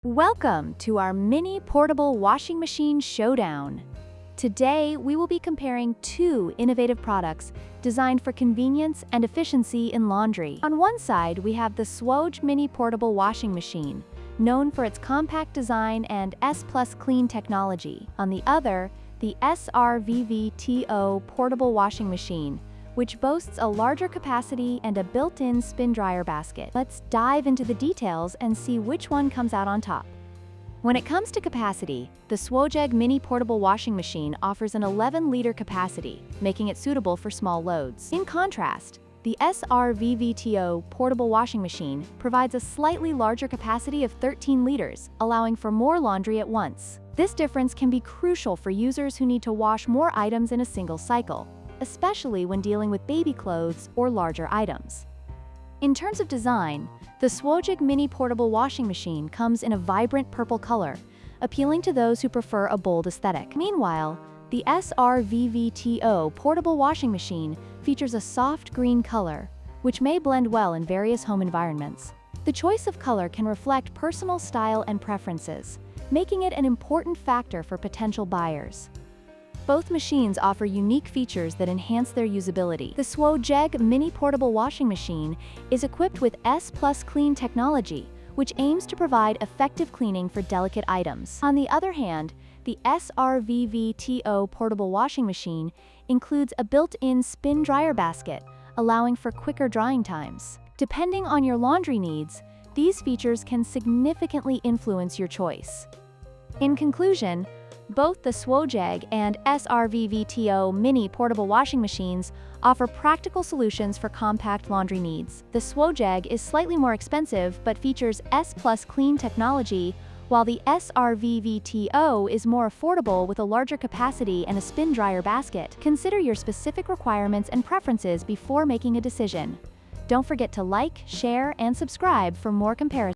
Welcome to our mini portable washing machine showdown. Today, we will be comparing two innovative products designed for convenience and efficiency in laundry. On one side, we have the Swoj mini portable washing machine, known for its compact design and S+ clean technology. On the other, the SRVVTO portable washing machine, which boasts a larger capacity and a built-in spin dryer basket. Let's dive into the details and see which one comes out on top. When it comes to capacity, the Swoj mini portable washing machine offers an 11-liter capacity, making it suitable for small loads. In contrast, the SRVVTO portable washing machine provides a slightly larger capacity of 13 liters, allowing for more laundry at once. This difference can be crucial for users who need to wash more items in a single cycle, especially when dealing with baby clothes or larger items. In terms of design, the Swoj mini portable washing machine comes in a vibrant purple color, appealing to those who prefer a bold aesthetic. Meanwhile, the SRVVTO portable washing machine features a soft green color, which may blend well in various home environments. The choice of color can reflect personal style and preferences, making it an important factor for potential buyers. Both machines offer unique features that enhance their usability. The Swoj mini portable washing machine is equipped with S+ clean technology, which aims to provide effective cleaning for delicate items. On the other hand, the SRVVTO portable washing machine includes a built-in spin dryer basket, allowing for quicker drying times. Depending on your laundry needs, these features can significantly influence your choice. In conclusion, both the Swoj and SRVVTO mini portable washing machines offer practical solutions for compact laundry needs. The Swoj is slightly more expensive but features S+ clean technology, while the SRVVTO is more affordable with a larger capacity and a spin dryer basket. Consider your specific requirements and preferences before making a decision. Don't forget to like, share, and subscribe for more comparisons.